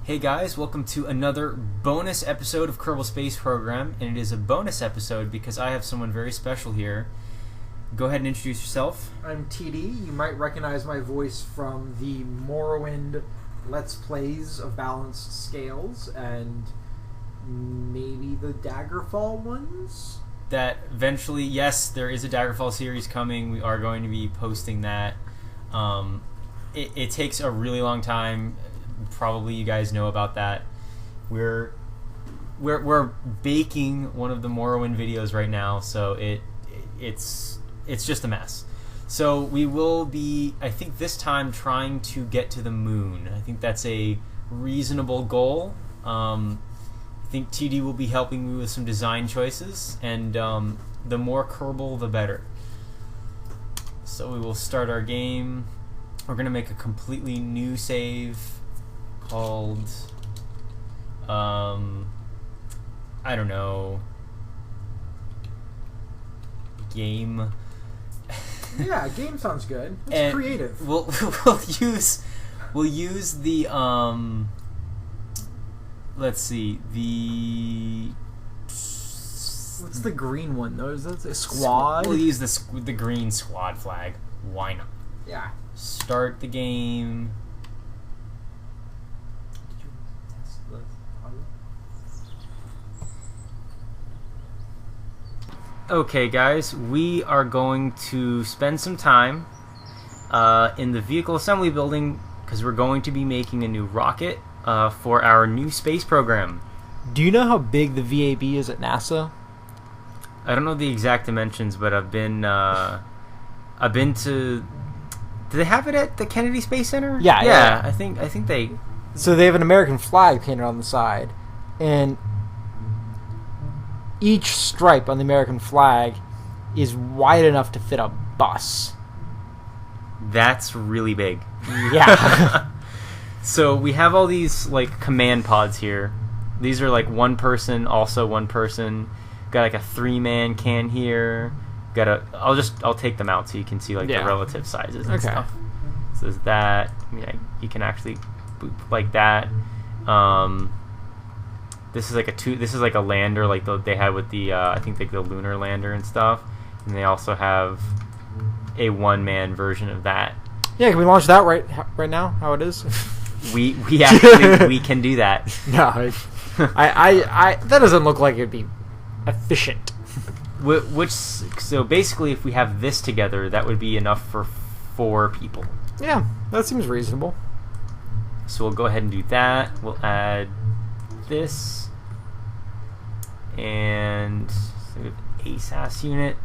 Hey guys, welcome to another bonus episode of Kerbal Space Program, and it is a bonus episode because I have someone very special here. Go ahead and introduce yourself. I'm TD. You might recognize my voice from the Morrowind Let's Plays of Balanced Scales and maybe the Daggerfall ones? That eventually, yes, there is a Daggerfall series coming. We are going to be posting that. It takes a really long time. Probably you guys know about that. We're baking one of the Morrowind videos right now, so it's just a mess. So we will be, I think this time, trying to get to the moon. I think that's a reasonable goal. I think TD will be helping me with some design choices, and the more Kerbal, the better. So we will start our game. We're going to make a completely new save called, I don't know, game. Yeah, game sounds good. It's creative. We'll use the let's see, what's the green one though? Is that a squad? We'll use the green squad flag. Why not? Yeah. Start the game. Okay, guys, we are going to spend some time in the vehicle assembly building because we're going to be making a new rocket for our new space program. Do you know how big the VAB is at NASA? I don't know the exact dimensions, but I've been to. Do they have it at the Kennedy Space Center? Yeah. I think they. So they have an American flag painted on the side, and each stripe on the American flag is wide enough to fit a bus. That's really big. Yeah. So we have all these like command pods here. These are like one person, also one person. Got like a 3-man can here. I'll take them out so you can see like the relative sizes and stuff. So there's that. I mean, you can actually boop like that. This is like a lander like they had with the I think like the lunar lander and stuff, and they also have a 1-man version of that. Yeah, can we launch that right now? How it is? We actually we can do that. No, I that doesn't look like it'd be efficient. So basically, if we have this together, that would be enough for 4 people. Yeah, that seems reasonable. So we'll go ahead and do that. We'll add this and sort of ASAS unit.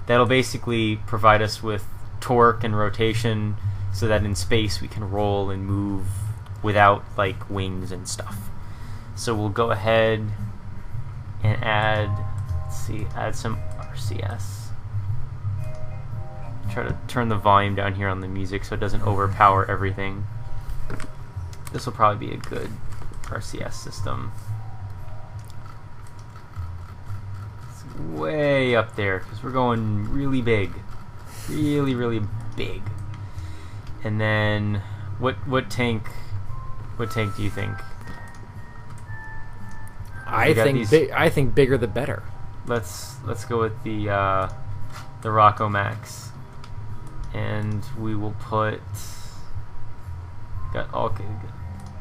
That'll basically provide us with torque and rotation so that in space we can roll and move without like wings and stuff. So we'll go ahead and add some RCS. Try to turn the volume down here on the music so it doesn't overpower everything. This will probably be a good RCS system. It's way up there because we're going really big. Really big. And then what tank do you think? I think bigger the better. Let's go with the Rocco Max. And we will put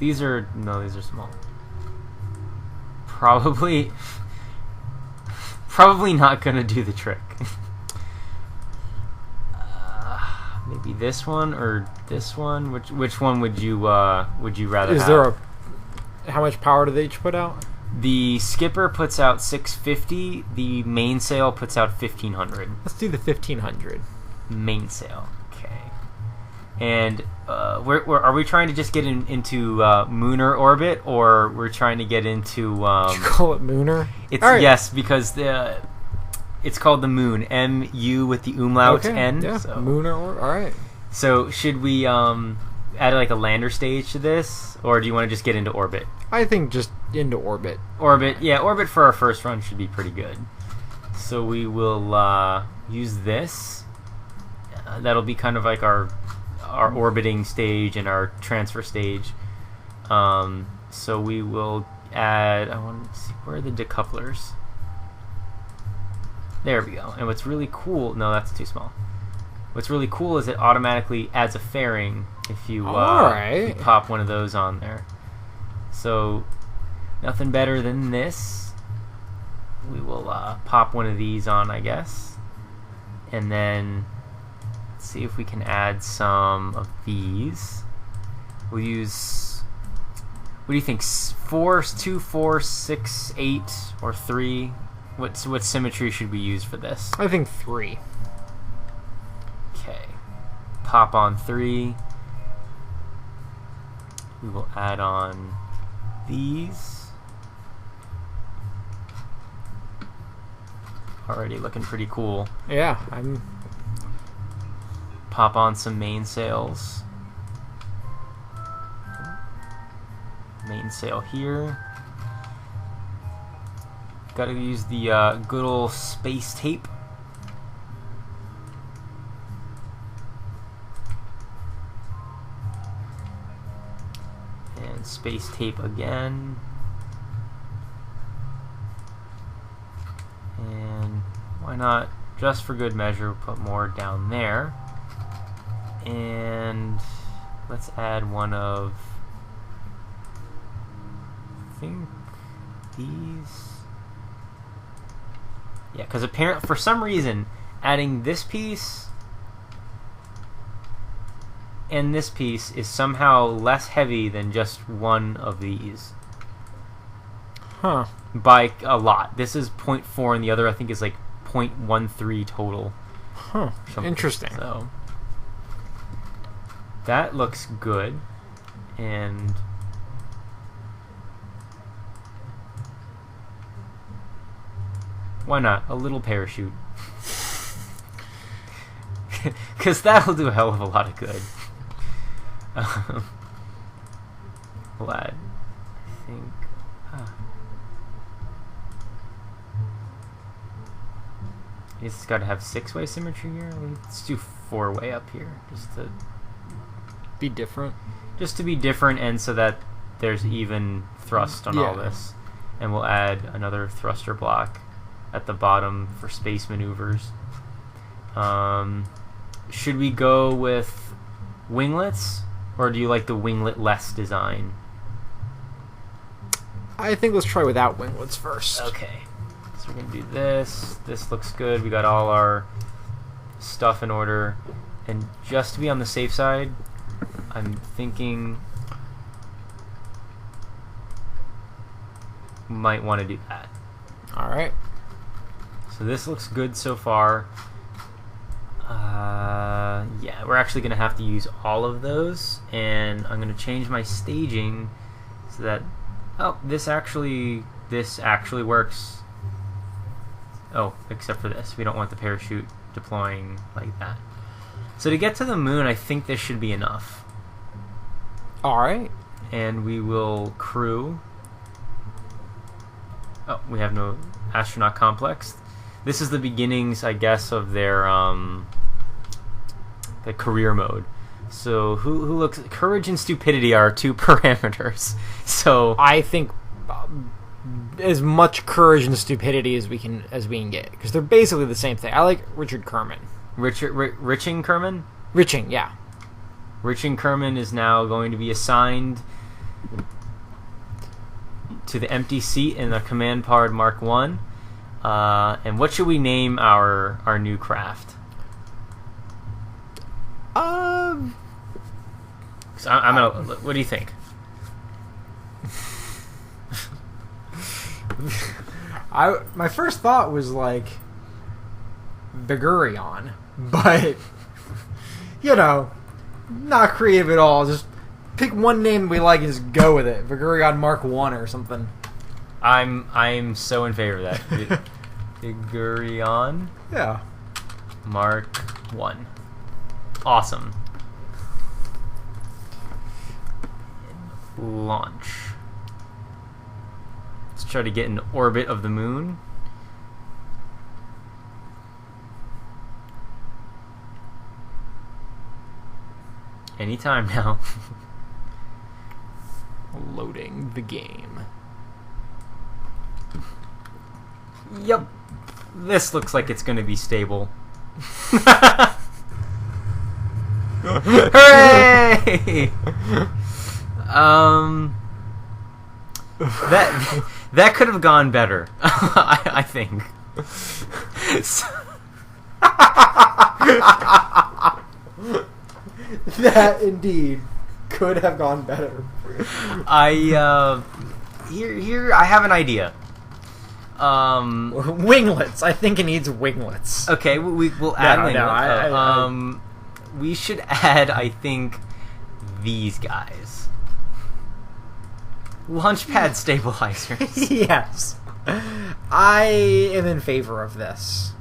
these are small. Probably not gonna do the trick. Maybe this one or this one. Which one would you rather have? How much power do they each put out? The Skipper puts out 650. The mainsail puts out 1500. Let's do the 1500. Mainsail. Okay. And are we trying to just get into Munar orbit, or we're trying to get into? Did you call it Munar? Right. Yes, because it's called the Moon. MU with the umlaut N. Yeah. So. Munar orbit. All right. So should we add like a lander stage to this, or do you want to just get into orbit? I think just into orbit. Orbit for our first run should be pretty good. So we will use this. That'll be kind of like our orbiting stage and our transfer stage. So we will add, I want to see, where are the decouplers? There we go. And what's really cool, no, that's too small. What's really cool is it automatically adds a fairing if you, if you pop one of those on there. So nothing better than this. We will pop one of these on, I guess. And then let's see if we can add some of these. We'll use, what do you think, 4, 2, 4, 6, 8, or 3? What symmetry should we use for this? I think 3. Okay. Pop on 3. We will add on these. Already looking pretty cool. Yeah, Pop on some mainsails. Mainsail here. Gotta use the good old space tape. And space tape again. And why not, just for good measure, put more down there. And let's add one of, I think, these. Yeah, because apparently, for some reason, adding this piece and this piece is somehow less heavy than just one of these. Huh. By a lot. This is 0.4 and the other I think is like 0.13 total. Huh. Interesting. So that looks good. And why not? A little parachute. Because that'll do a hell of a lot of good. We'll add, I think, it's got to have 6-way symmetry here. Let's do 4-way up here, just to be different. Just to be different, and so that there's even thrust on all this. And we'll add another thruster block at the bottom for space maneuvers. Should we go with winglets, or do you like the winglet-less design? I think let's try without winglets first. Okay. So we're going to do this. This looks good. We got all our stuff in order. And just to be on the safe side, I'm thinking we might want to do that. Alright. So this looks good so far. Yeah, we're actually going to have to use all of those. And I'm going to change my staging so that... Oh, this actually works. Oh, except for this. We don't want the parachute deploying like that. So to get to the moon, I think this should be enough. Alright. And we will crew. Oh, we have no astronaut complex. This is the beginnings, I guess, of their the career mode. So who looks... Courage and stupidity are 2 parameters. So I think as much courage and stupidity as we can get, because they're basically the same thing. I like Richard Kerman. Riching Kerman? Riching, yeah. Riching Kerman is now going to be assigned to the empty seat in the Command Pod Mark 1. And what should we name our new craft? I'm gonna. What do you think? My first thought was like Vigurion, but you know, not creative at all. Just pick one name we like and just go with it. Vigurion Mark 1 or something. I'm so in favor of that. Vigurion. Yeah. Mark 1. Awesome. Launch. Let's try to get in orbit of the moon. Anytime now. Loading the game. Yep. This looks like it's going to be stable. Hooray! That could have gone better. I think. That indeed could have gone better. Here I have an idea. Winglets. I think it needs winglets. Okay, we'll add winglets. We should add, I think, these guys. Launchpad stabilizers. Yes. I am in favor of this.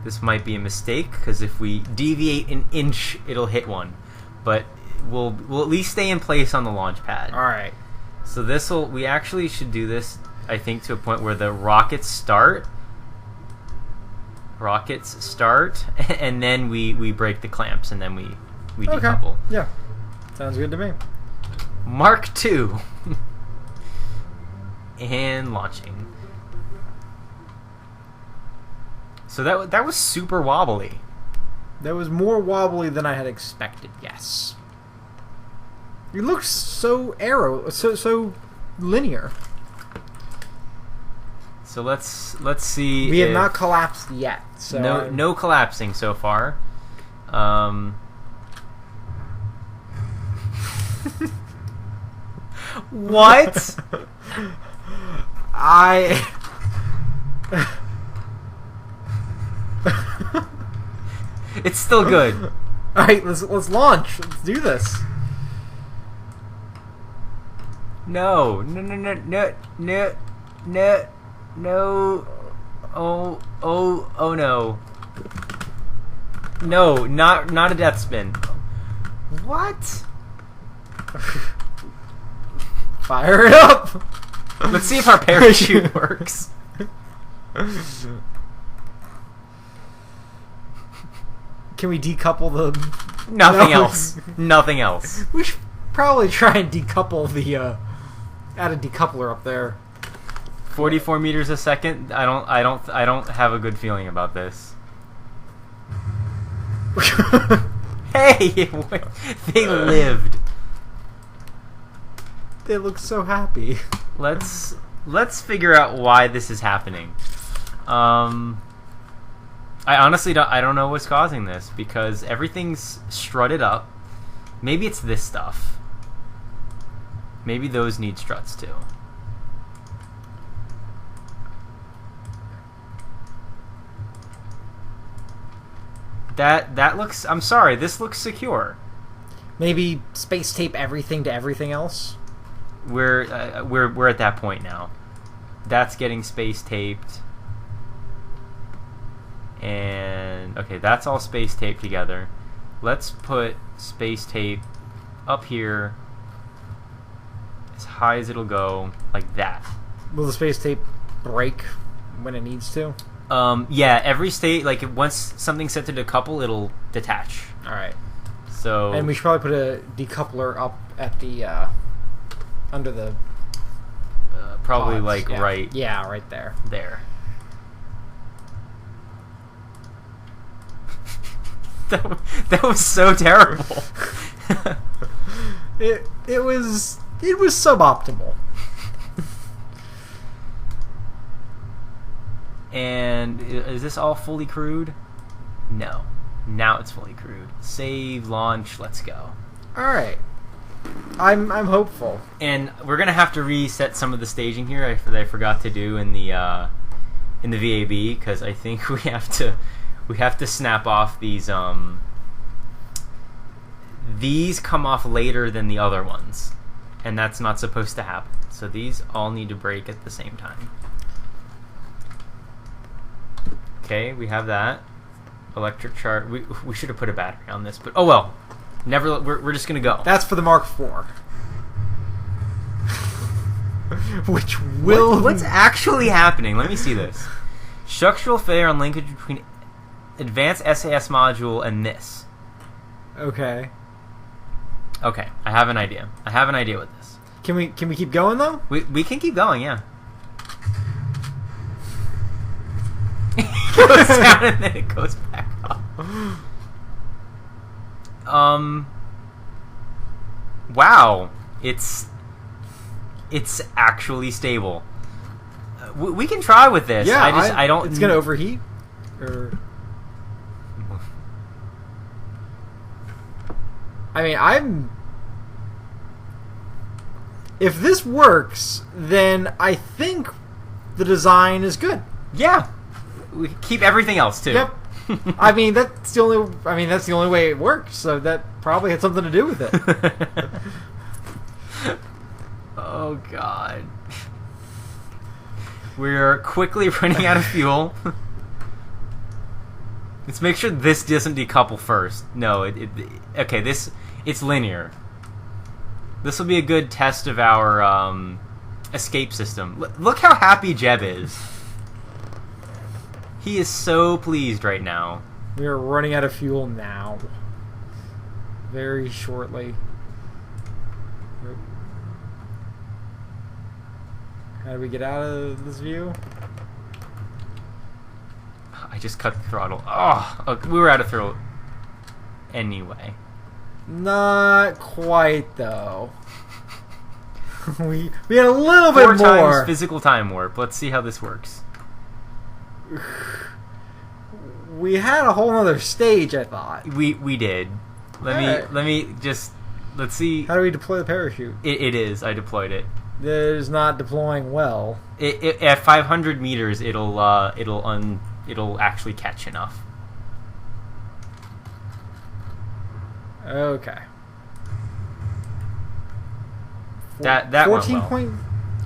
This might be a mistake, because if we deviate an inch, it'll hit one. But we'll at least stay in place on the launch pad. Alright. So we actually should do this, I think, to a point where the rockets start. And then we break the clamps, and then we decouple. Okay. Yeah. Sounds good to me. Mark II. And launching. So that was super wobbly. That was more wobbly than I had expected, yes. It looks so so linear. So let's see. We have not collapsed yet. So no collapsing so far. What? It's still good. Alright, let's launch. Let's do this. No. Oh no. No, not a death spin. What? Fire it up. Let's see if our parachute works. Can we decouple the... Nothing else. Nothing else. We should probably try and decouple the... add a decoupler up there. 44 meters a second. I don't have a good feeling about this. Hey, they lived. They look so happy. Let's figure out why this is happening. I honestly don't know what's causing this, because everything's strutted up. Maybe it's this stuff. Maybe those need struts too. That looks... I'm sorry, this looks secure. Maybe space tape everything to everything else? We're at that point now. That's getting space taped. And okay, that's all space taped together. Let's put space tape up here as high as it'll go, like that. Will the space tape break when it needs to? Yeah, every state, like once something's set to decouple, it'll detach. Alright. So and we should probably put a decoupler up at the under the probably pods. like Yeah. right right there. there. That was so terrible. It was suboptimal. And is this all fully crewed? No. Now it's fully crewed. Save, launch, let's go. Alright. I'm hopeful. And we're gonna have to reset some of the staging here that I forgot to do in the VAB, because I think we have to snap off these. These come off later than the other ones, and that's not supposed to happen. So these all need to break at the same time. Okay, we have that. Electric chart. We should have put a battery on this, but oh well. Never. We're just gonna go. That's for the Mark IV. Which will... What's actually happening? Let me see this. Structural failure on linkage between advanced SAS module and this. Okay. Okay, I have an idea. I have an idea with this. Can we keep going though? We can keep going, yeah. It goes down and then it goes back up. Wow, it's actually stable. We can try with this. Yeah, I don't. It's gonna overheat. Or I mean, if this works, then I think the design is good. Yeah, we keep everything else too. Yep. I mean, that's the only way it works. So that probably had something to do with it. Oh God. We're quickly running out of fuel. Let's make sure this doesn't decouple first. No, okay, it's linear. This will be a good test of our escape system. Look how happy Jeb is. He is so pleased right now. We are running out of fuel now. Very shortly. How do we get out of this view? I just cut the throttle. Oh, we were out of throttle anyway. Not quite, though. we had a little bit more. 4 times physical time warp. Let's see how this works. We had a whole other stage, I thought. We did. Let me just let's see. How do we deploy the parachute? It is. I deployed it. That is not deploying well. At 500 meters, it'll actually catch enough. Okay. That 14 went well. point.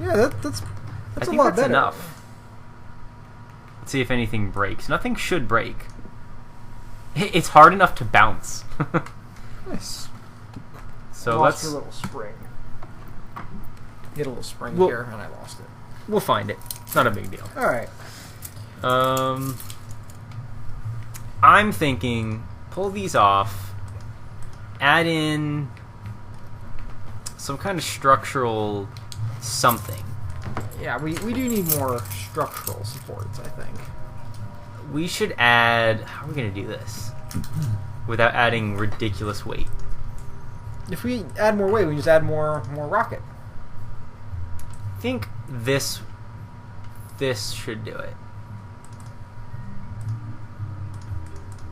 Yeah, that's I a think lot that's better. enough. Let's see if anything breaks. Nothing should break. It's hard enough to bounce. Nice. So Lost let's. your little spring. Hit a little spring Well- here, and I lost it. We'll find it. It's not a big deal. All right. I'm thinking pull these off, add in some kind of structural something. Yeah, we do need more structural supports, I think. We should add. How are we going to do this without adding ridiculous weight? If we add more weight, we just add more rocket. I think this should do it.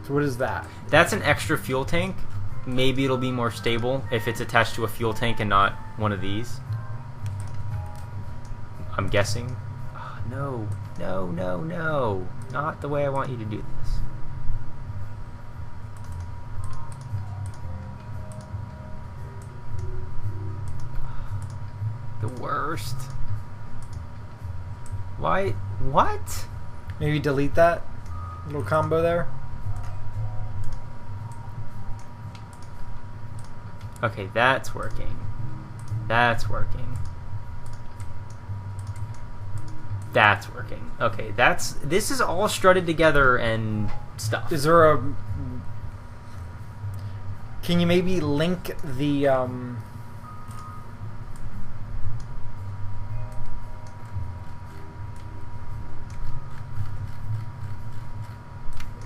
So what is that? That's an extra fuel tank. Maybe it'll be more stable if it's attached to a fuel tank and not one of these. I'm guessing. Oh, no. Not the way I want you to do this. The worst. Why? What? Maybe delete that little combo there. Okay, that's working. That's working. That's working. Okay, this is all strutted together and stuff. Is there a... Can you maybe link the...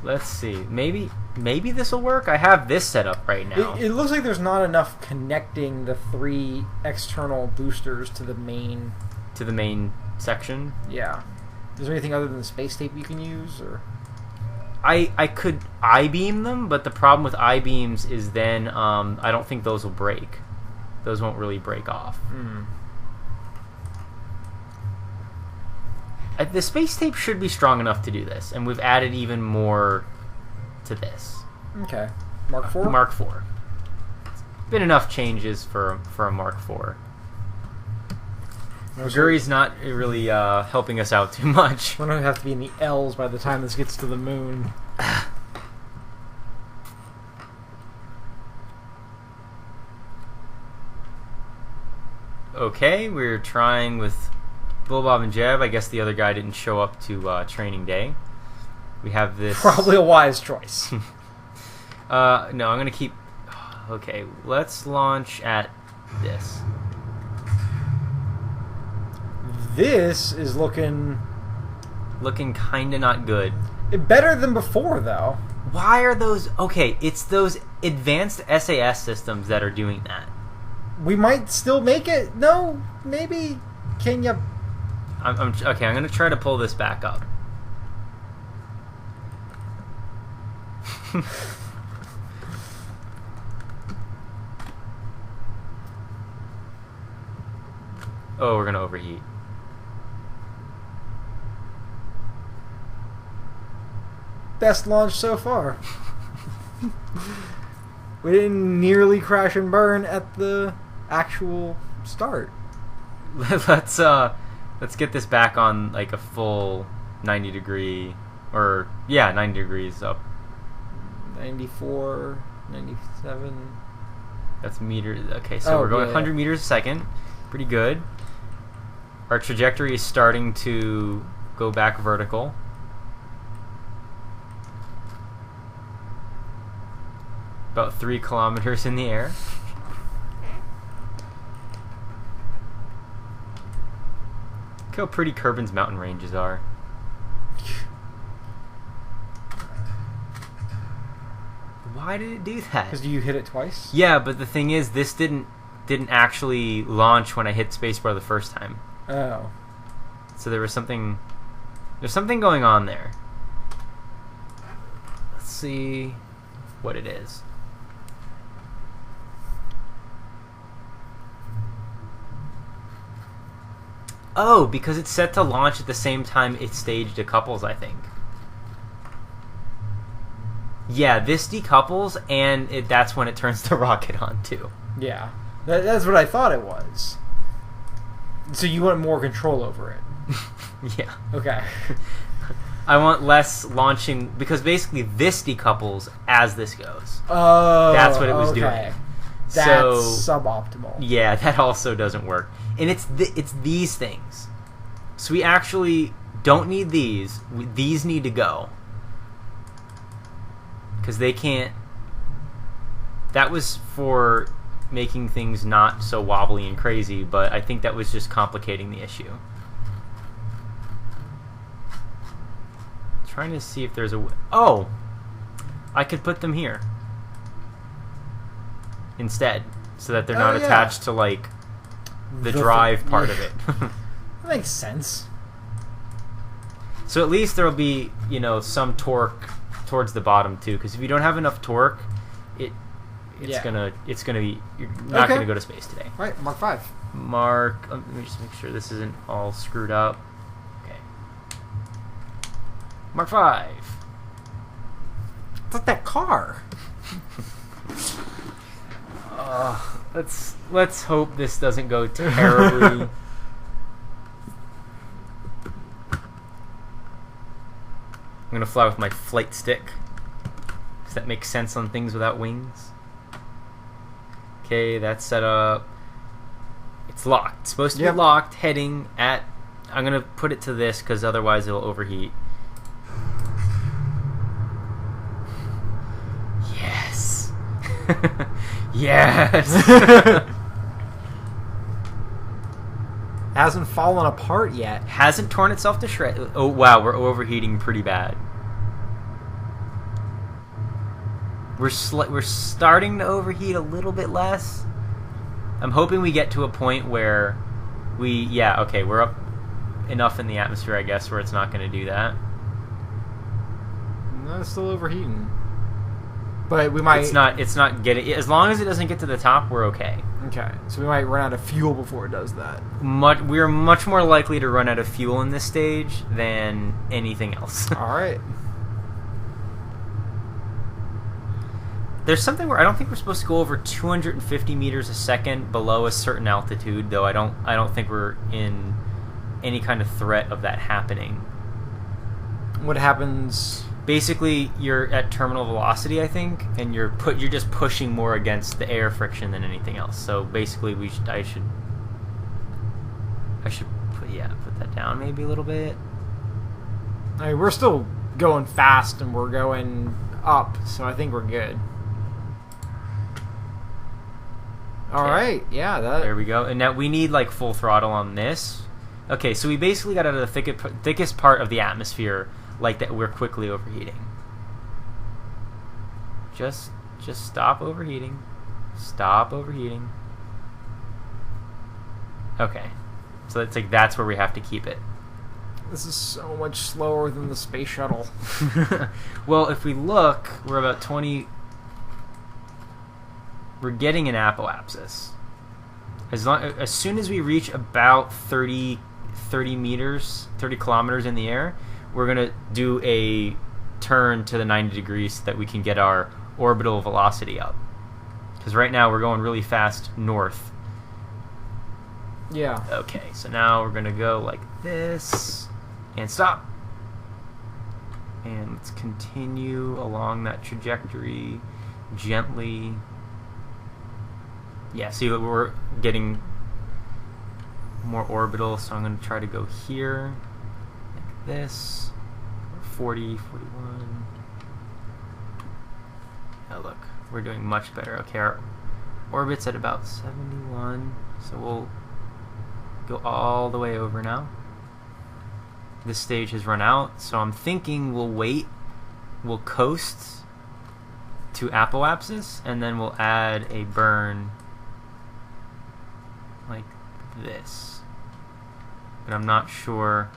Let's see. Maybe this will work. I have this set up right now. It looks like there's not enough connecting the 3 external boosters to the main... To the main section. Yeah. Is there anything other than space tape you can use, or... I could I-beam them, but the problem with I-beams is then I don't think those will break. Those won't really break off. The space tape should be strong enough to do this, and we've added even more to this. Okay. Mark 4? Mark 4. It's been enough changes for a Mark 4. Guri's not really helping us out too much. We're going to have to be in the L's by the time this gets to the moon. Okay, we're trying with Bill, Bob, and Jeb. I guess the other guy didn't show up to training day. We have this... Probably a wise choice. No, I'm going to keep... Okay, let's launch at this. This is looking Kinda not good. better than before, though. Why are those... Okay, it's those advanced SAS systems that are doing that. We might still make it. No, maybe. Can you... Okay, I'm gonna try to pull this back up. Oh, we're gonna overheat. Best launch so far. We didn't nearly crash and burn at the actual start. Let's get this back on like a full 90 degree, or yeah, 90 degrees up. 94, 97. That's meters. Okay, so we're going 100 meters a second. Pretty good. Our trajectory is starting to go back vertical. About 3 kilometers in the air. Look how pretty Kerbin's mountain ranges are. Why did it do that? Because you hit it twice? Yeah, but the thing is, this didn't actually launch when I hit spacebar the first time. Oh. So there was something... There's something going on there. Let's see what it is. Oh, because it's set to launch at the same time it staged decouples, I think. Yeah, this decouples, and that's when it turns the rocket on, too. Yeah. That's what I thought it was. So you want more control over it? Yeah. Okay. I want less launching, because basically this decouples as this goes. Oh, that's what it was doing. That's so, suboptimal. Yeah, that also doesn't work. And it's these things. So we actually don't need these. These need to go. Because they can't... That was for making things not so wobbly and crazy, but I think that was just complicating the issue. Trying to see if there's a... Oh! I could put them here. Instead. So that they're not attached to, like, the drive part of it. That makes sense. So at least there'll be, you know, some torque towards the bottom too. Because if you don't have enough torque, it's gonna be, you're not gonna go to space today. All right, Mark 5. Let me just make sure this isn't all screwed up. Okay. Mark 5. It's like that car. Let's hope this doesn't go terribly. I'm gonna fly with my flight stick, because that makes sense on things without wings. Okay, that's set up. It's locked. It's supposed to be locked, heading at... I'm gonna put it to this, because otherwise it'll overheat. Yes! Yes! Hasn't fallen apart yet. Hasn't torn itself to shreds. Oh wow, we're overheating pretty bad. We're starting to overheat a little bit less. I'm hoping we get to a point where we're up enough in the atmosphere, I guess, where it's not going to do that. No, it's still overheating. But we might... It's not getting... As long as it doesn't get to the top, we're okay. Okay, so we might run out of fuel before it does that. We're much more likely to run out of fuel in this stage than anything else. All right. There's something where I don't think we're supposed to go over 250 meters a second below a certain altitude, though I don't think we're in any kind of threat of that happening. What happens? Basically, you're at terminal velocity, I think, and you're just pushing more against the air friction than anything else. So basically, I should put that down maybe a little bit. I mean, we're still going fast and we're going up, so I think we're good. All right, yeah, There we go. And now we need like full throttle on this. Okay, so we basically got out of the thickest part of the atmosphere, like that. We're quickly overheating. Just stop overheating. Stop overheating. Okay, so it's like that's where we have to keep it. This is so much slower than the space shuttle. Well, if we look, we're about 20. We're getting an apoapsis. As soon as we reach about 30 meters, 30 kilometers in the air, we're gonna do a turn to the 90 degrees so that we can get our orbital velocity up. Because right now we're going really fast north. Yeah. Okay, so now we're gonna go like this and stop. And let's continue along that trajectory gently. Yeah, see, we're getting more orbital, so I'm going to try to go here, like this, 40, 41. Oh, look, we're doing much better. Okay, our orbit's at about 71, so we'll go all the way over now. This stage has run out, so I'm thinking we'll wait, we'll coast to apoapsis, and then we'll add a burn like this. But I'm not sure.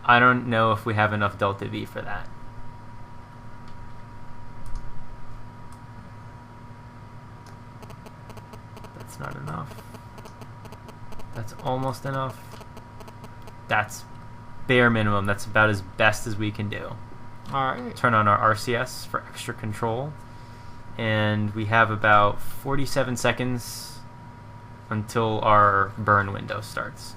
I don't know if we have enough delta V for that. That's not enough. That's almost enough. That's bare minimum. That's about as best as we can do. Alright. Turn on our RCS for extra control. And we have about 47 seconds until our burn window starts.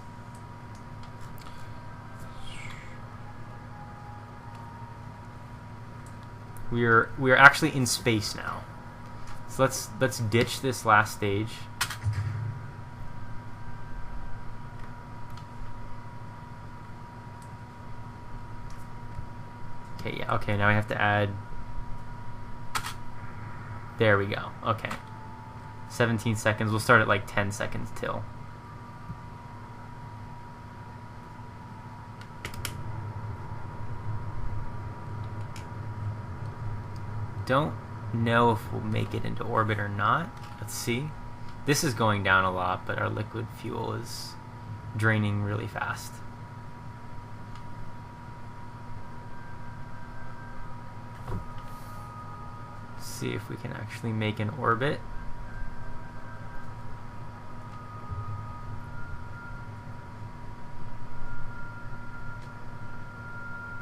We're actually in space now. So let's ditch this last stage. Okay, yeah, okay, now we have to add. There we go. Okay. 17 seconds. We'll start at like 10 seconds till. Don't know if we'll make it into orbit or not. Let's see. This is going down a lot, but our liquid fuel is draining really fast. See if we can actually make an orbit.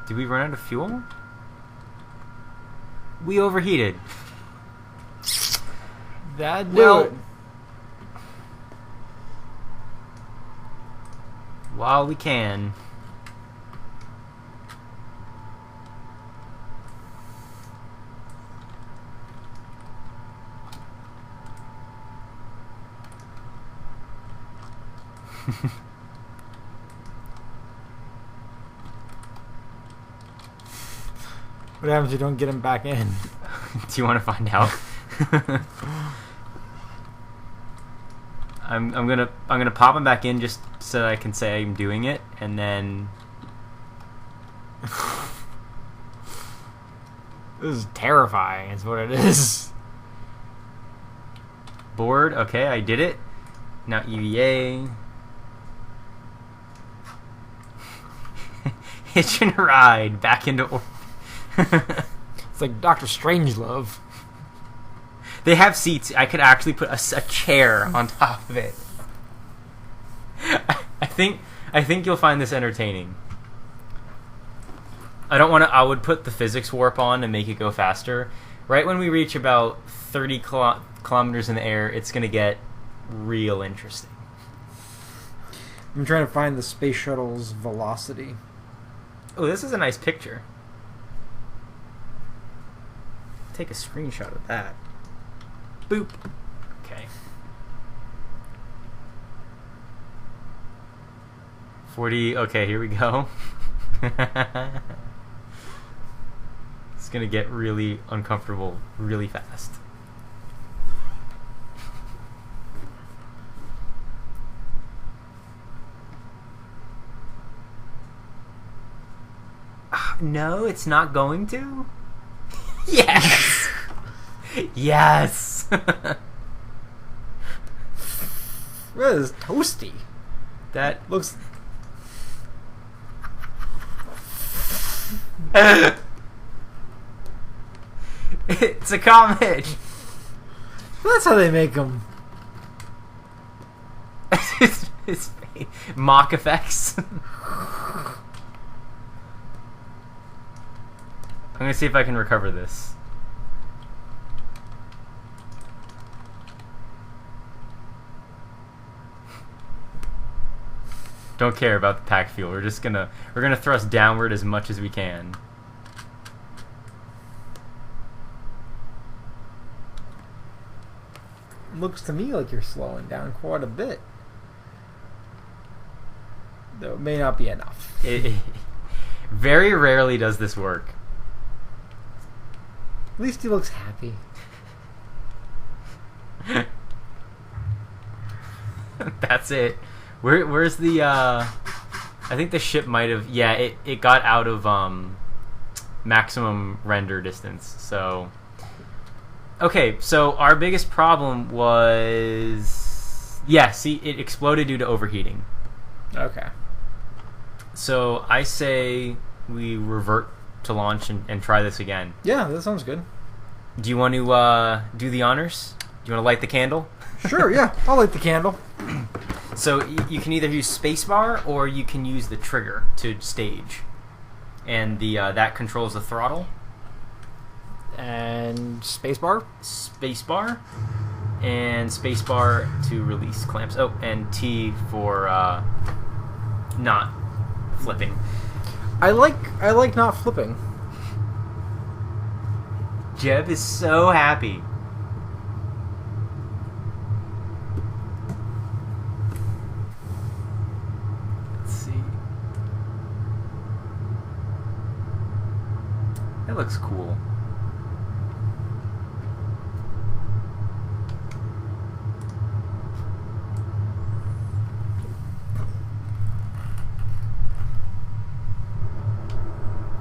Did we run out of fuel? We overheated. That Well, while we can. What happens if you don't get him back in? Do you want to find out? I'm gonna pop him back in just so that I can say I'm doing it, and then This is terrifying, is what it is. board. Okay, I did it. Now EVA. Hitching a ride back into orbit. It's like Dr. Strangelove. They have seats. I could actually put a chair on top of it. I think you'll find this entertaining. I would put the physics warp on and make it go faster. Right when we reach about 30 kilometers in the air, it's going to get real interesting. I'm trying to find the space shuttle's velocity. Oh, this is a nice picture. Take a screenshot of that. Boop. Okay. 40. Okay, here we go. It's gonna get really uncomfortable really fast. No, it's not going to. Yes. Yes. That is toasty. That Looks. it's a comet. That's how they make them. It's mock effects. I'm gonna see if I can recover this. Don't care about the pack fuel. We're gonna thrust downward as much as we can. Looks to me like you're slowing down quite a bit. Though it may not be enough. Very rarely does this work. At least he looks happy. That's it. Where's the I think the ship might have it got out of maximum render distance. So okay, so our biggest problem was it exploded due to overheating. Okay. So I say we revert to launch and try this again. Yeah, that sounds good. Do you want to do the honors? Do you want to light the candle? Sure, yeah. I'll light the candle. So you can either use spacebar or you can use the trigger to stage, and that controls the throttle. And spacebar? Spacebar, and spacebar to release clamps. Oh, and T for not flipping. I like not flipping. Jeb is so happy. Let's see. That looks cool.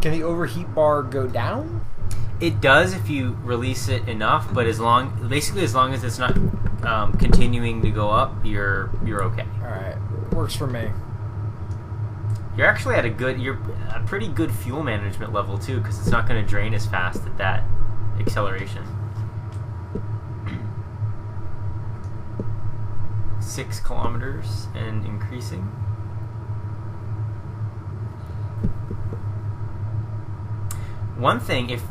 Can the overheat bar go down? It does if you release it enough, but as long as it's not continuing to go up, you're okay. All right, works for me. You're actually at a pretty good fuel management level too, because it's not going to drain as fast at that acceleration. 6 kilometers and increasing. One thing, if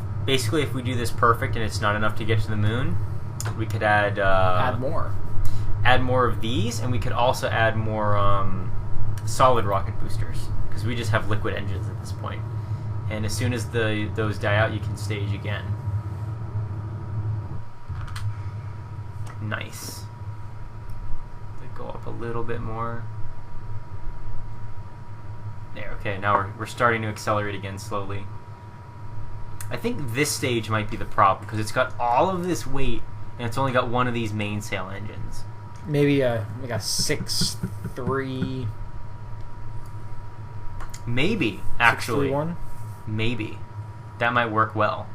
we do this perfect and it's not enough to get to the moon, we could add more of these, and we could also add more solid rocket boosters, because we just have liquid engines at this point. And as soon as those die out, you can stage again. Nice. Go up a little bit more. There. Okay. Now we're starting to accelerate again slowly. I think this stage might be the problem, because it's got all of this weight and it's only got one of these mainsail engines. Maybe like a 6.3. Maybe, actually. 6.31? Maybe. That might work well.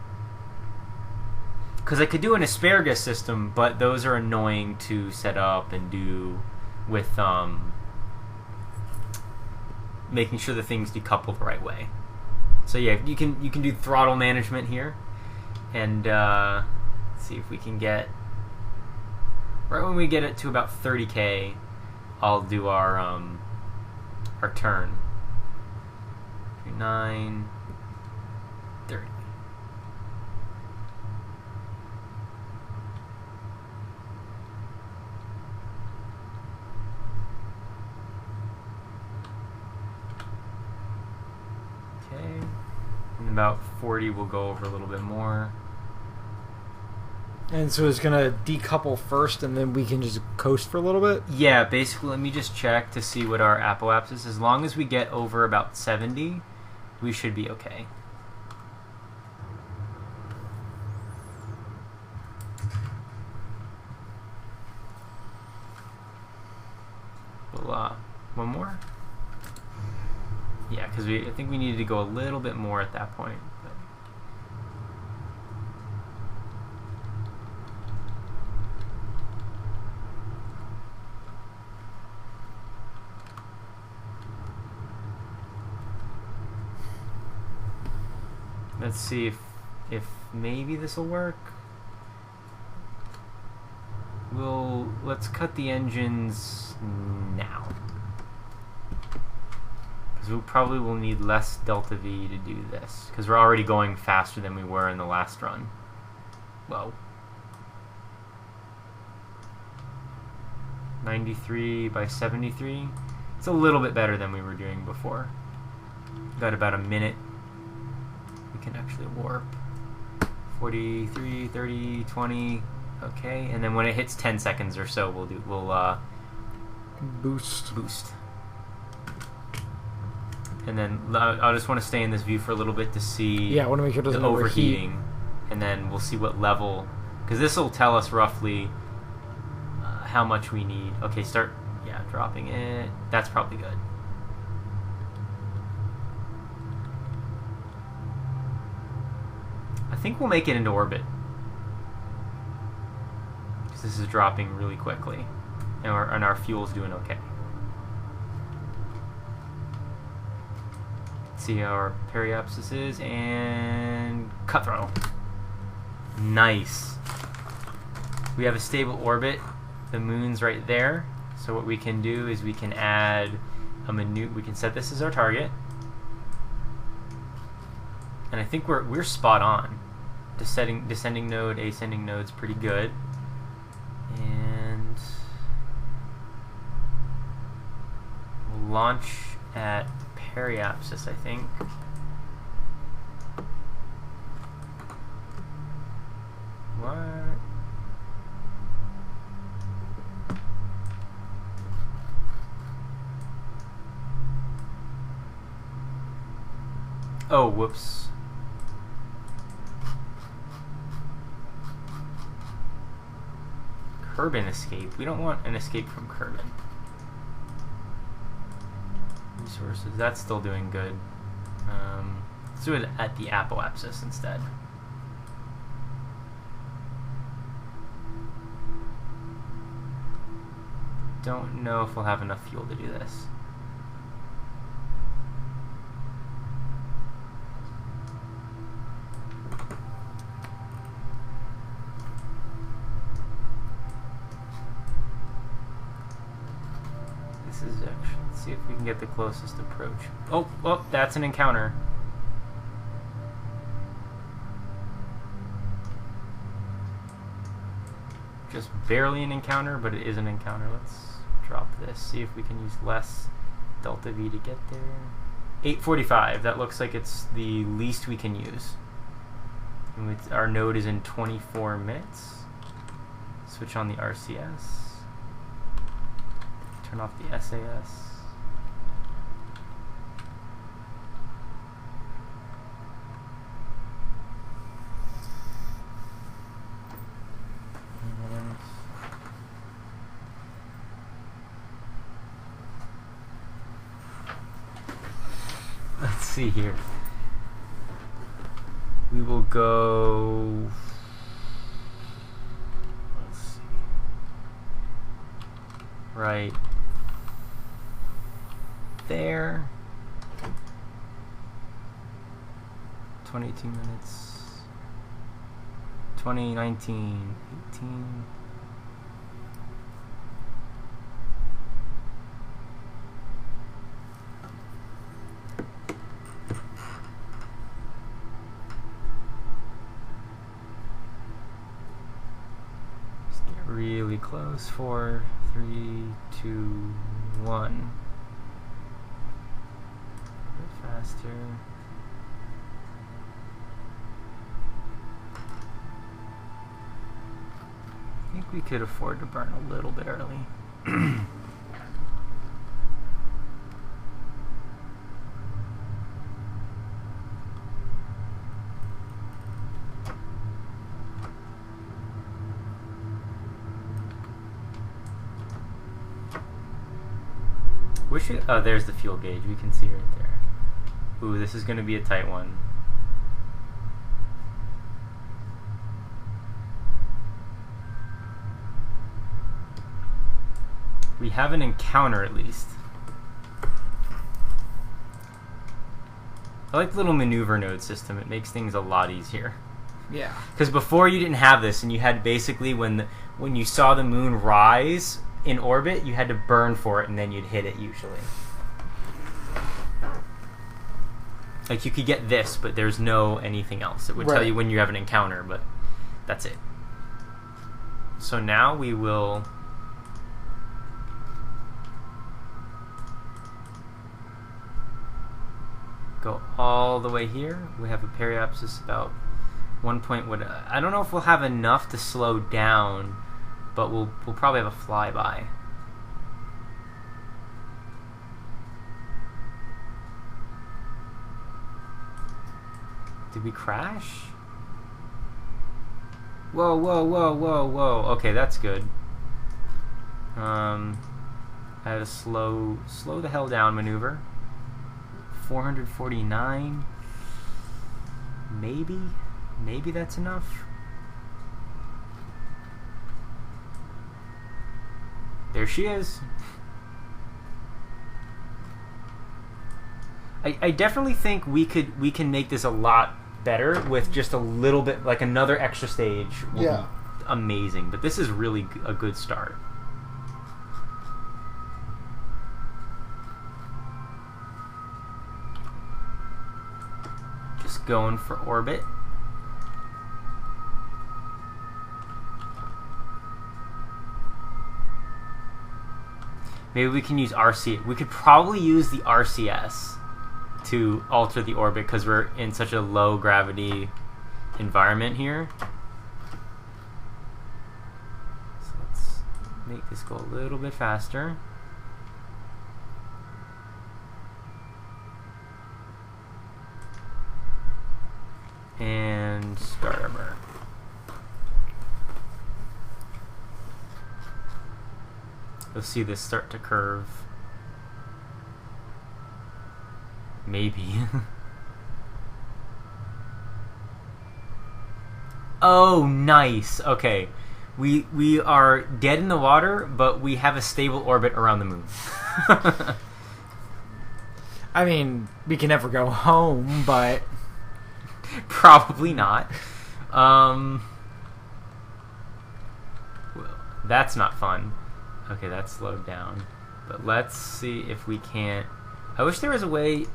Because I could do an asparagus system, but those are annoying to set up and do with making sure the things decouple the right way. So yeah, you can do throttle management here, and let's see if we can get right when we get it to about 30k. I'll do our turn. 9 30. Okay. And about 40 we'll go over a little bit more. And so it's gonna decouple first, and then we can just coast for a little bit. Yeah, basically, let me just check to see what our apoapsis is. As long as we get over about 70, we should be okay. Well, one more. Yeah, because I think we needed to go a little bit more at that point. But. Let's see if maybe this will work. Let's cut the engines now. Because we probably will need less delta V to do this. Because we're already going faster than we were in the last run. Whoa. 93 by 73. It's a little bit better than we were doing before. Got about a minute. We can actually warp. 43, 30, 20. Okay, and then when it hits 10 seconds or so, we'll boost. And then I'll just want to stay in this view for a little bit to see. Yeah, I want to make sure it doesn't the overheating, overheat. and then we'll see what level, because this will tell us roughly how much we need. Okay, start. Yeah, dropping it. That's probably good. I think we'll make it into orbit. Because this is dropping really quickly. And our fuel's doing okay. Let's see how our periapsis is. And cut throttle. Nice. We have a stable orbit. The moon's right there. So what we can do is we can add a menu. We can set this as our target. And I think we're spot on. Descending node, ascending node's pretty good. And we'll launch at periapsis, I think. What? Oh, whoops. Kerbal escape. We don't want an escape from Kerbal. Resources. That's still doing good. Let's do it at the apoapsis instead. Don't know if we'll have enough fuel to do this. Let's see if we can get the closest approach. Oh, that's an encounter. Just barely an encounter, but it is an encounter. Let's drop this, see if we can use less delta V to get there. 845, that looks like it's the least we can use. And our node is in 24 minutes. Switch on the RCS. Turn off the SAS. And let's see here. We will go. Let's see. Right there. 22 minutes. 20, 19, 18. Just get really close. 4, 3, 2, 1. Faster. I think we could afford to burn a little bit early. Wish it. Oh, there's the fuel gauge. We can see right there. Ooh, this is going to be a tight one. We have an encounter, at least. I like the little maneuver node system. It makes things a lot easier. Yeah. Because before you didn't have this, and you had basically, when you saw the moon rise in orbit, you had to burn for it, and then you'd hit it, usually. Like, you could get this, but there's no anything else. It would tell you when you have an encounter, but that's it. So now we will... go all the way here. We have a periapsis about 1 point. I don't know if we'll have enough to slow down, but we'll probably have a flyby. Did we crash? Whoa, whoa, whoa, whoa, whoa. Okay, that's good. I had a slow the hell down maneuver. 449. Maybe that's enough. There she is. I definitely think we can make this a lot better with just a little bit, like another extra stage will be amazing. But this is really a good start. Just going for orbit. Maybe we can use RC. We could probably use the RCS to alter the orbit because we're in such a low gravity environment here. So let's make this go a little bit faster. And start our burn. You'll see this start to curve. Maybe. Oh, nice. Okay. We are dead in the water, but we have a stable orbit around the moon. I mean, we can never go home, but... Probably not. Well, that's not fun. Okay, that's slowed down. But let's see if we can't... I wish there was a way...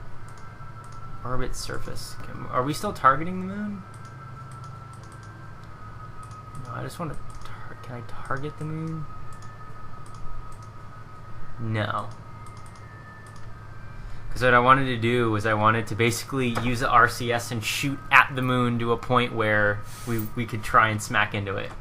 Orbit surface. Are we still targeting the moon? No, I just want to... Can I target the moon? No. Because what I wanted to do was I wanted to basically use the RCS and shoot at the moon to a point where we could try and smack into it.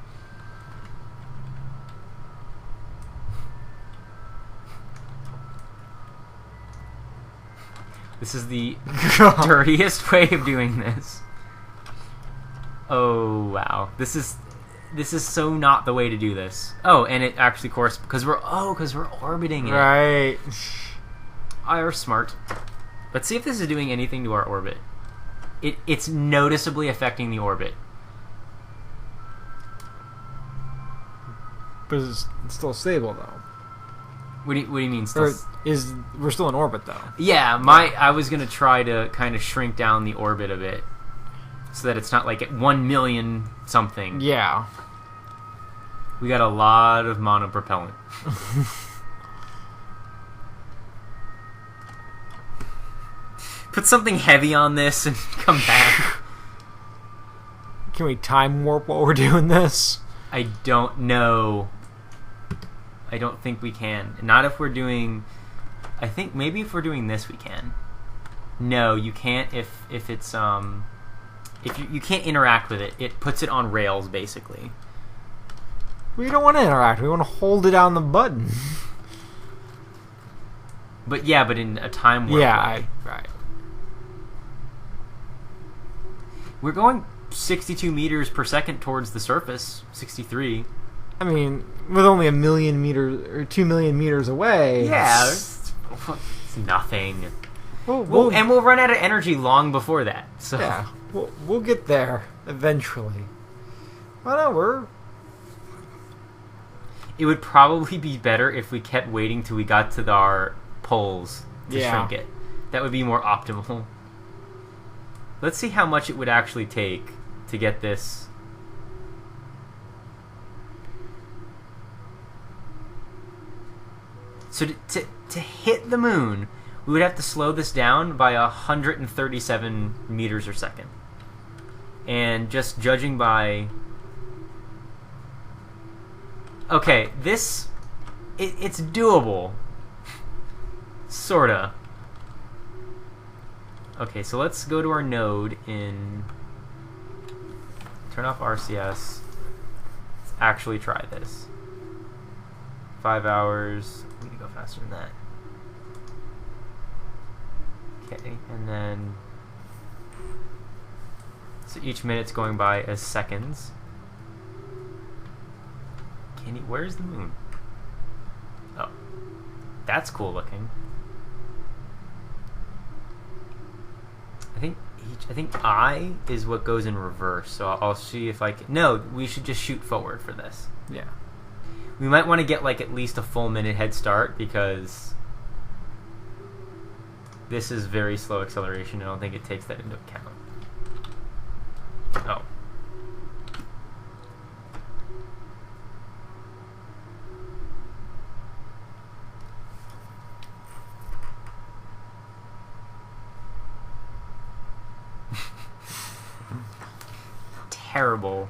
This is the dirtiest way of doing this. Oh wow, this is so not the way to do this. Oh, and it actually because we're orbiting it. Right. We're smart. Let's see if this is doing anything to our orbit. It's noticeably affecting the orbit. But it's still stable though. What do you mean still? We're still in orbit though? Yeah, I was gonna try to kind of shrink down the orbit a bit, so that it's not like at 1 million something. Yeah. We got a lot of monopropellant. Put something heavy on this and come back. Can we time warp while we're doing this? I don't know. I don't think we can. Not if we're doing... I think maybe if we're doing this we can. No, you can't if it's... If you can't interact with it. It puts it on rails, basically. We don't want to interact. We want to hold it down the button. But yeah, but in a time warp way. Right. We're going 62 meters per second towards the surface. 63. I mean, with only 1 million meters or 2 million meters away. Yeah, it's nothing. we'll run out of energy long before that. So yeah, we'll get there eventually. Well, no, it would probably be better if we kept waiting till we got to our poles to shrink it. That would be more optimal. Let's see how much it would actually take to get this. So to hit the moon, we would have to slow this down by 137 meters per second. And just judging by... Okay, this... It's doable. Sorta. Okay, so let's go to our node in... Turn off RCS. Let's actually try this. 5 hours. We need to go faster than that. Okay, and then... So each minute's going by as seconds. Where's the moon? Oh. That's cool looking. I think I is what goes in reverse, so I'll see if I can... No, we should just shoot forward for this. Yeah. We might want to get like at least a full minute head start because this is very slow acceleration. I don't think it takes that into account. Oh. Terrible.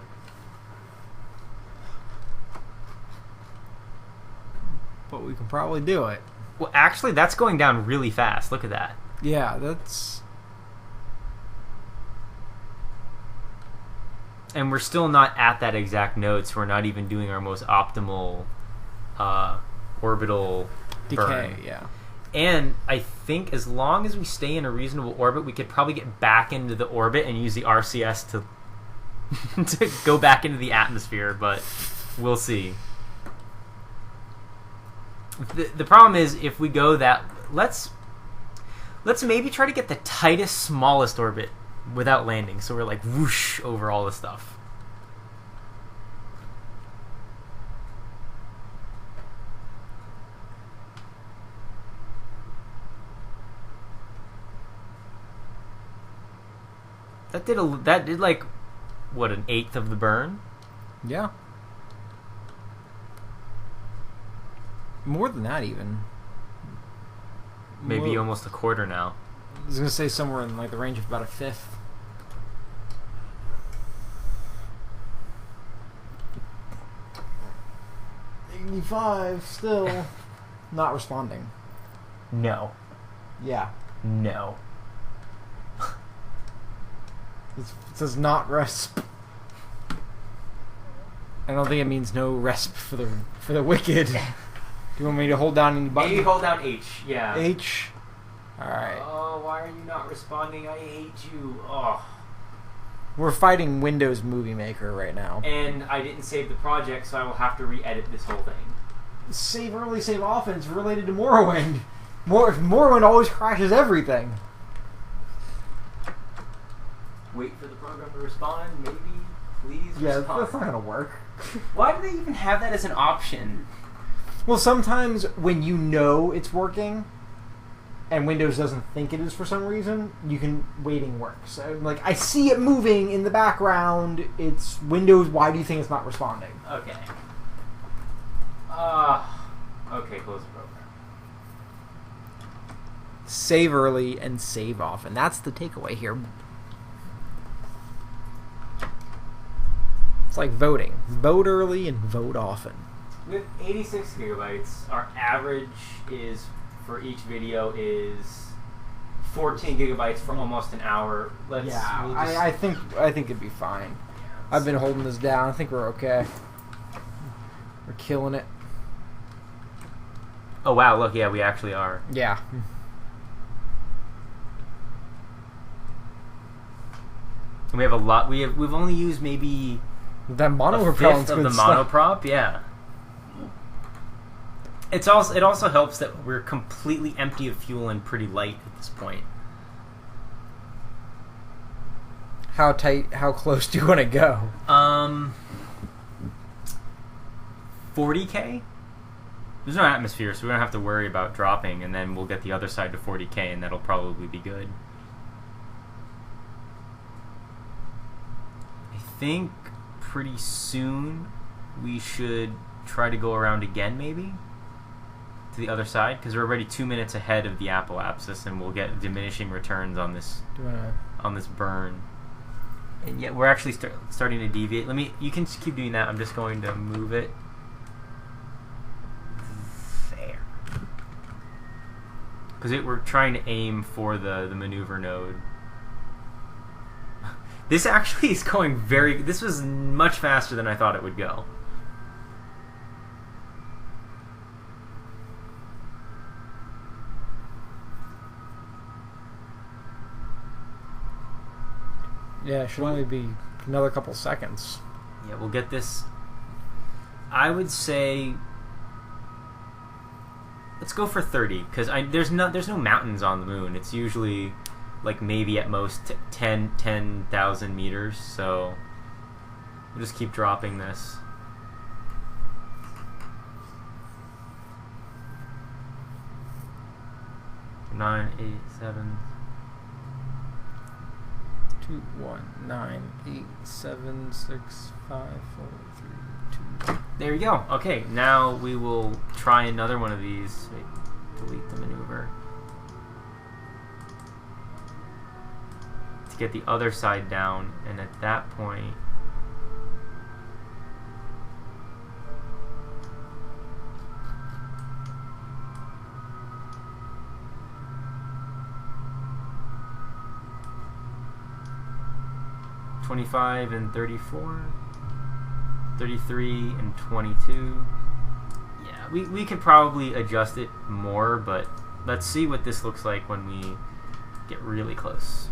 But we can probably do it. Well, actually, that's going down really fast. Look at that. Yeah, that's... And we're still not at that exact node, so we're not even doing our most optimal orbital decay, burn. yeah. And I think as long as we stay in a reasonable orbit, we could probably get back into the orbit and use the RCS to to go back into the atmosphere, but we'll see. The problem is if we go that... Let's maybe try to get the tightest, smallest orbit without landing, so we're like whoosh over all the stuff. That did like what, an eighth of the burn? Yeah. More than that, even. Maybe almost a quarter now. I was gonna say somewhere in like the range of about a fifth. $85 still not responding. No. Yeah. No. It says not resp. I don't think it means no resp for the wicked. Do you want me to hold down any button? Maybe hold down H, yeah. H. Alright. Oh, why are you not responding? I hate you. Oh. We're fighting Windows Movie Maker right now. And I didn't save the project, so I will have to re-edit this whole thing. Save early, save often. It's related to Morrowind. Morrowind always crashes everything. Wait for the program to respond, maybe? Please Yeah, respond. that's not gonna work. Why do they even have that as an option? Well, sometimes when you know it's working, and Windows doesn't think it is for some reason, you can waiting works. Like, I see it moving in the background. It's Windows. Why do you think it's not responding? Okay. Okay, close the program. Save early and save often. That's the takeaway here. It's like voting. Vote early and vote often. With 86 gigabytes, our average is for each video is 14 gigabytes for almost an hour. We'll just... I think it'd be fine. Yeah, I've been holding this down. I think we're okay. We're killing it. Oh wow! Look, yeah, we actually are. Yeah. And we have a lot. We've only used maybe That mono a fifth repellent's of good the stuff. monoprop. Yeah. it also helps that we're completely empty of fuel and pretty light at this point. How close do you want to go? 40K? There's no atmosphere, so we don't have to worry about dropping, and then we'll get the other side to 40K, and that'll probably be good. I think pretty soon we should try to go around again, maybe, to the other side, because we're already 2 minutes ahead of the apoapsis, and we'll get diminishing returns on this burn. And yet we're actually starting to deviate. You can keep doing that. I'm just going to move it. Because we're trying to aim for the maneuver node. This actually is going this was much faster than I thought it would go. Yeah, it should only be another couple seconds. Yeah, we'll get this. I would say let's go for 30, because there's no mountains on the moon. It's usually like maybe at most 10,000 meters. So we'll just keep dropping this. Nine, 8, 7. 2, 1, 9, 8, 7, 6, 5, 4, 3, 2. There you go. Okay, now we will try another one of these. Wait, delete the maneuver. To get the other side down, and at that point... $25 and $34. 33 and 22. Yeah, we could probably adjust it more, but let's see what this looks like when we get really close.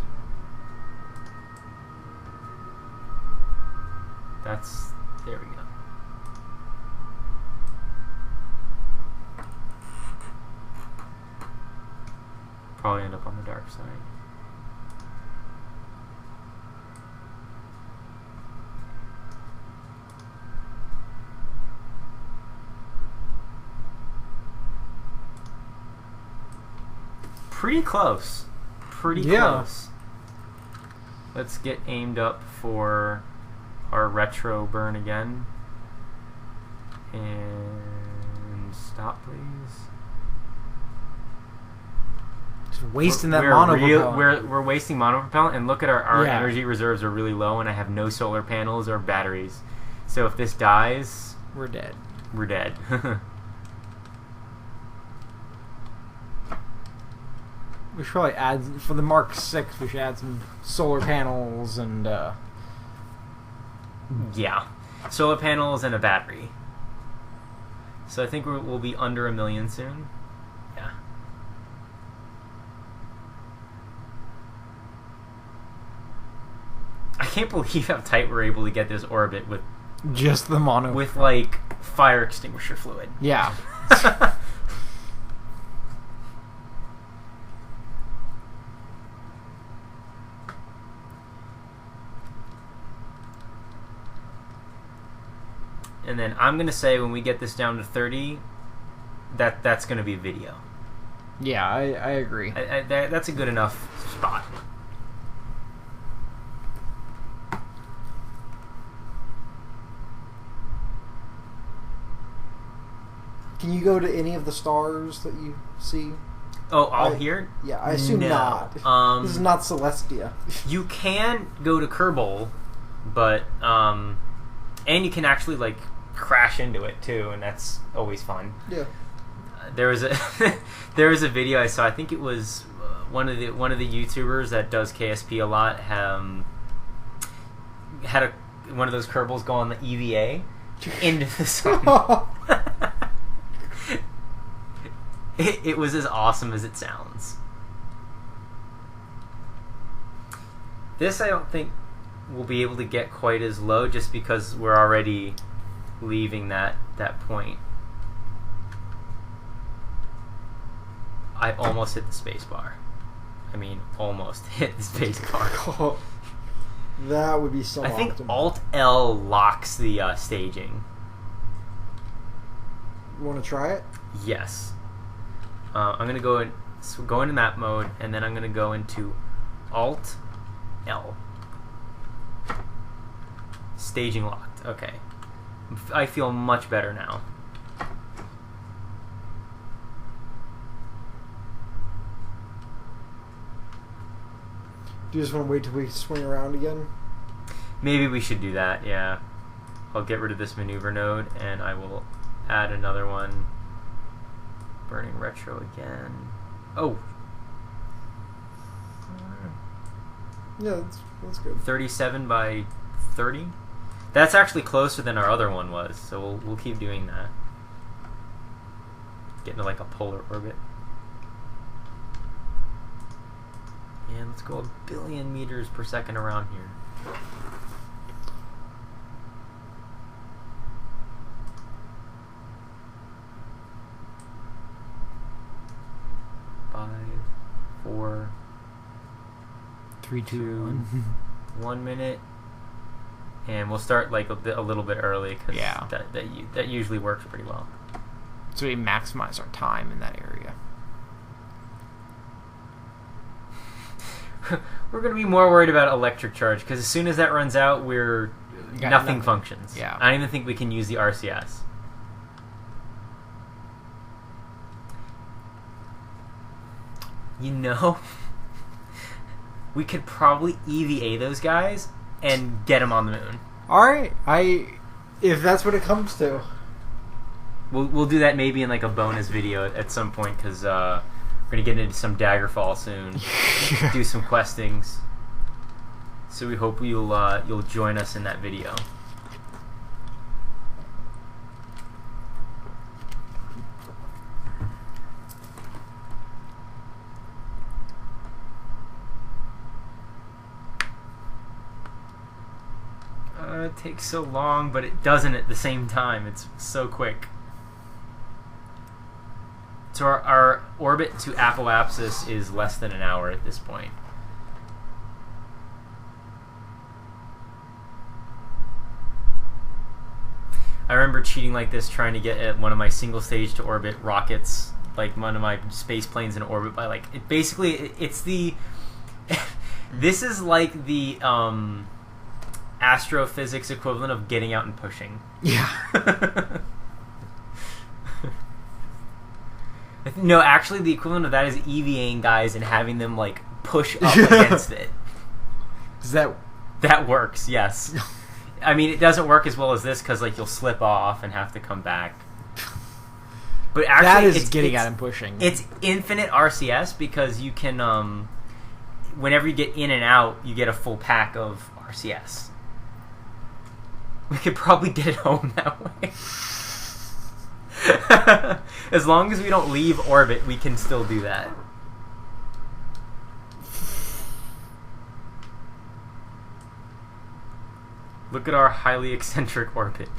There we go. Probably end up on the dark side. Pretty close. Pretty close. Let's get aimed up for our retro burn again. And stop, please. Just wasting that monopropellant. We're wasting monopropellant, and look at our energy reserves are really low, and I have no solar panels or batteries. So if this dies... We're dead. We're dead. We should probably add, for the Mark 6, we should add some solar panels and, Yeah. Solar panels and a battery. So I think we'll be under 1 million soon. Yeah. I can't believe how tight we're able to get this orbit with... Just the mono. With, like, fire extinguisher fluid. Yeah. And then I'm going to say when we get this down to 30, that's going to be video. Yeah, I agree. That's a good enough spot. Can you go to any of the stars that you see? Oh, all here? Yeah, I assume not. This is not Celestia. You can go to Kerbal, but... and you can actually, like, crash into it, too, and that's always fun. Yeah. There was a video I saw. I think it was one of the YouTubers that does KSP a lot. Had one of those Kerbals go on the EVA into the sun. It was as awesome as it sounds. This I don't think we'll be able to get quite as low, just because we're already leaving that point. I almost hit the space bar. I mean, almost hit the space bar. That would be so. I think optimal. Alt-L locks the staging. You want to try it? Yes. I'm gonna go into map mode, and then I'm gonna go into Alt-L. Staging locked. Okay. I feel much better now. Do you just want to wait till we swing around again? Maybe we should do that, yeah. I'll get rid of this maneuver node, and I will add another one. Burning retro again. Oh! Yeah, that's good. 37 by 30? That's actually closer than our other one was, so we'll keep doing that. Get into like a polar orbit. And let's go 1 billion meters per second around here. Five, 4, 3, 2, 1. 1 minute. And we'll start like a little bit early because Yeah. that usually works pretty well. So we maximize our time in that area. We're going to be more worried about electric charge because as soon as that runs out, nothing functions. Yeah. I don't even think we can use the RCS. You know, we could probably EVA those guys and get them on the moon. All right, if that's what it comes to. We'll do that maybe in like a bonus video at some point because we're gonna get into some Daggerfall soon. Do some questings. So we hope you'll join us in that video. It takes so long, but it doesn't at the same time. It's so quick. So our orbit to apoapsis is less than an hour at this point. I remember cheating like this, trying to get at one of my single stage to orbit rockets, like one of my space planes in orbit by like it's the this is like the astrophysics equivalent of getting out and pushing. Yeah. No, actually, the equivalent of that is EVAing guys and having them like push up against it. Does that? That works, yes. I mean, it doesn't work as well as this because like you'll slip off and have to come back. But actually, That is getting out and pushing. It's infinite RCS because you can, whenever you get in and out, you get a full pack of RCS. We could probably get it home that way. As long as we don't leave orbit, we can still do that. Look at our highly eccentric orbit.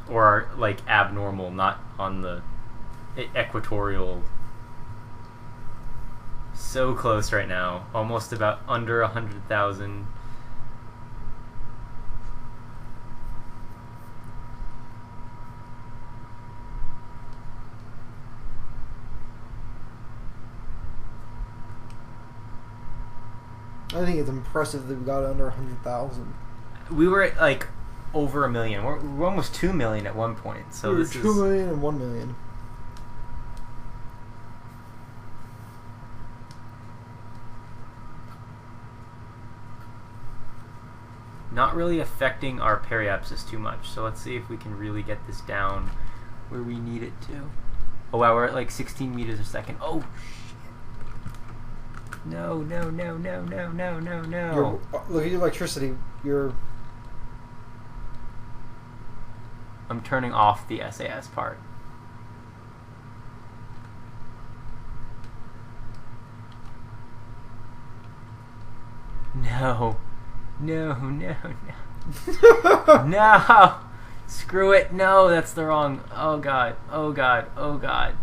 Or our, like, abnormal, not on the equatorial. So close right now. Almost about under 100,000. I think it's impressive that we got under 100,000. We were at, like, over 1 million. We're almost 2 million at one point. So we were this 2 is... million and 1 million. Not really affecting our periapsis too much. So let's see if we can really get this down where we need it to. Oh wow, we're at like 16 meters a second. Oh shit. No. Look at your electricity. I'm turning off the SAS part. No. No. No. Screw it. No, that's the wrong. Oh god. Oh god. Oh god.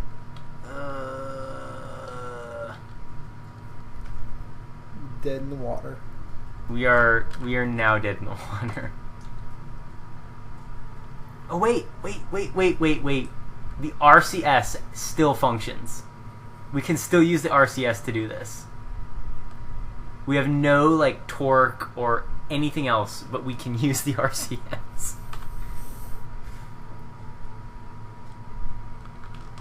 Dead in the water. We are now dead in the water. Oh wait. The RCS still functions. We can still use the RCS to do this. We have no like torque or anything else, but we can use the RCS.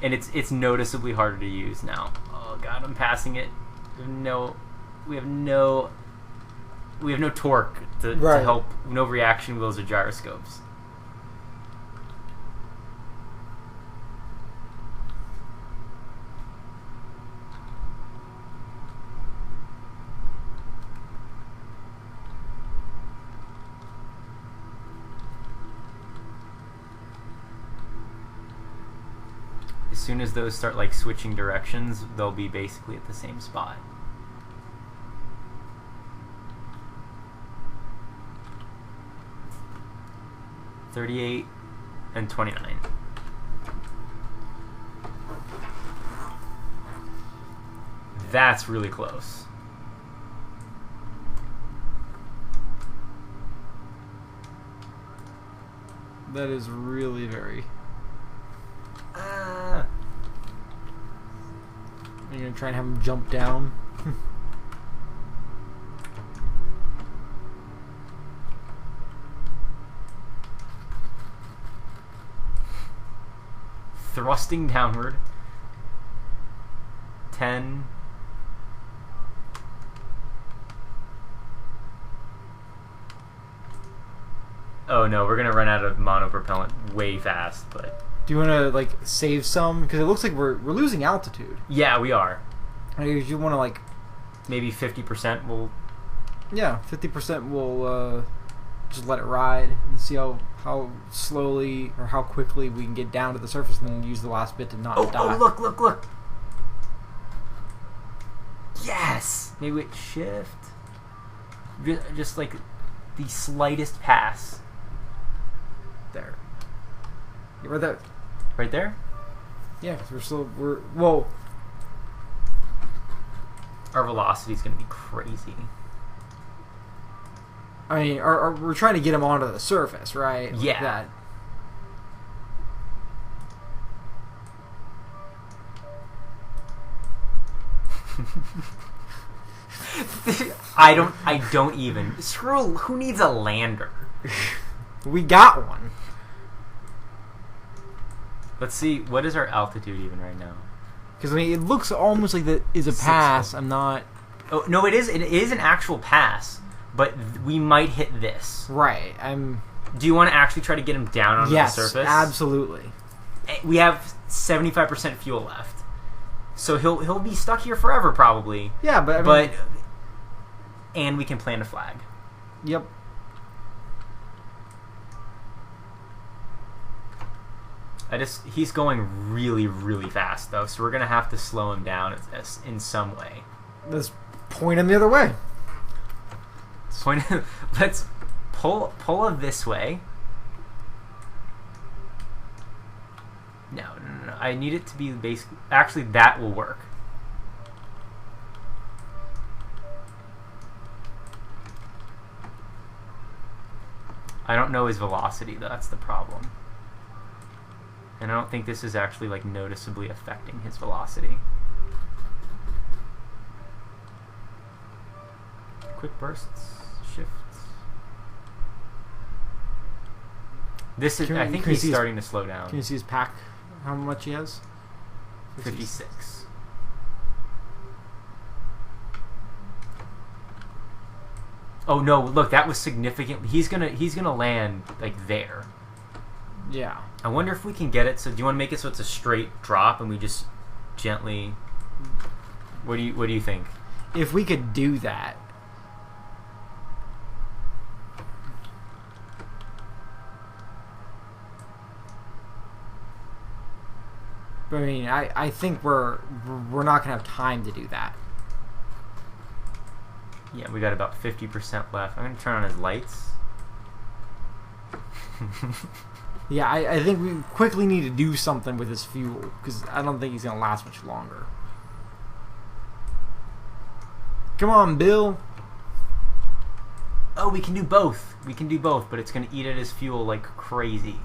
And it's noticeably harder to use now. Oh god, I'm passing it. We have no torque to help. No reaction wheels or gyroscopes. As soon as those start like switching directions, they'll be basically at the same spot. $38 and $29. That's really close. That is really very. You're gonna try and have him jump down. Thrusting downward. 10. Oh no, we're gonna run out of monopropellant way fast, but Do you want to like save some? Because it looks like we're losing altitude. yeah, we are. You want to like Maybe 50% will. 50% will just let it ride and see how slowly or how quickly we can get down to the surface, and then use the last bit to not die. Oh, look. Yes! Maybe it shift. Just like the slightest pass. There. Yeah, right there. Right there? Yeah, because well. Our velocity is going to be crazy. I mean, we're trying to get him onto the surface, right? Like Yeah. that. I don't even. Screw, who needs a lander? We got one. Let's see, what is our altitude even right now? Because I mean, it looks almost like that is a pass. I'm not. Oh no, it is an actual pass, but we might hit this. Right. Do you want to actually try to get him down onto the surface? Yes, absolutely. We have 75% fuel left, so he'll be stuck here forever probably. Yeah, but and we can plant a flag. Yep. He's going really, really fast though, so we're gonna have to slow him down in some way. Let's point him the other way. Let's pull him this way. No. I need it to be basically. Actually, that will work. I don't know his velocity though. That's the problem. And I don't think this is actually like noticeably affecting his velocity. Quick bursts, shifts. This is. I think he's starting to slow down. Can you see his pack? How much he has? 56. Oh no! Look, that was significant. He's gonna land like there. Yeah. I wonder if we can get it. So, do you want to make it so it's a straight drop and we just gently? What do you think? If we could do that. But I mean, I think we're not gonna have time to do that. Yeah, we got about 50% left. I'm gonna turn on his lights. Yeah, I think we quickly need to do something with his fuel, because I don't think he's going to last much longer. Come on, Bill. Oh, we can do both. We can do both, but it's going to eat at his fuel like crazy.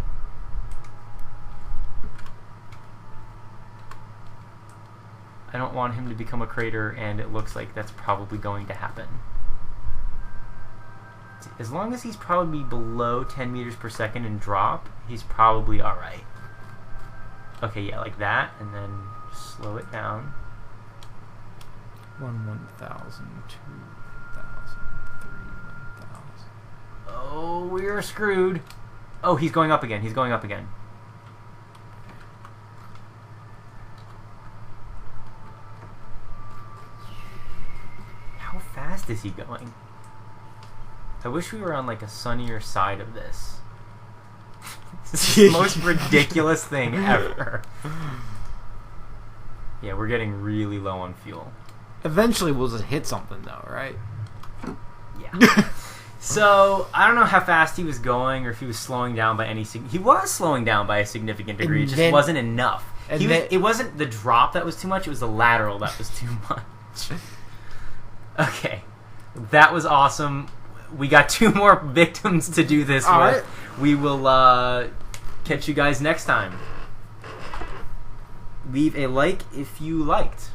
I don't want him to become a crater, and it looks like that's probably going to happen. As long as he's probably below 10 meters per second and drop, he's probably alright. Okay, yeah, like that, and then slow it down. 1,000, 2,000, 3,000. Oh, we're screwed. Oh, he's going up again. He's going up again. How fast is he going? I wish we were on like a sunnier side of this. This is the most ridiculous thing ever. Yeah, we're getting really low on fuel. Eventually we'll just hit something though, right? Yeah. So, I don't know how fast he was going or if he was slowing down by any... He was slowing down by a significant degree. It just wasn't enough. It wasn't the drop that was too much, it was the lateral that was too much. Okay. That was awesome. We got 2 more victims to do this with. Right. We will catch you guys next time. Leave a like if you liked.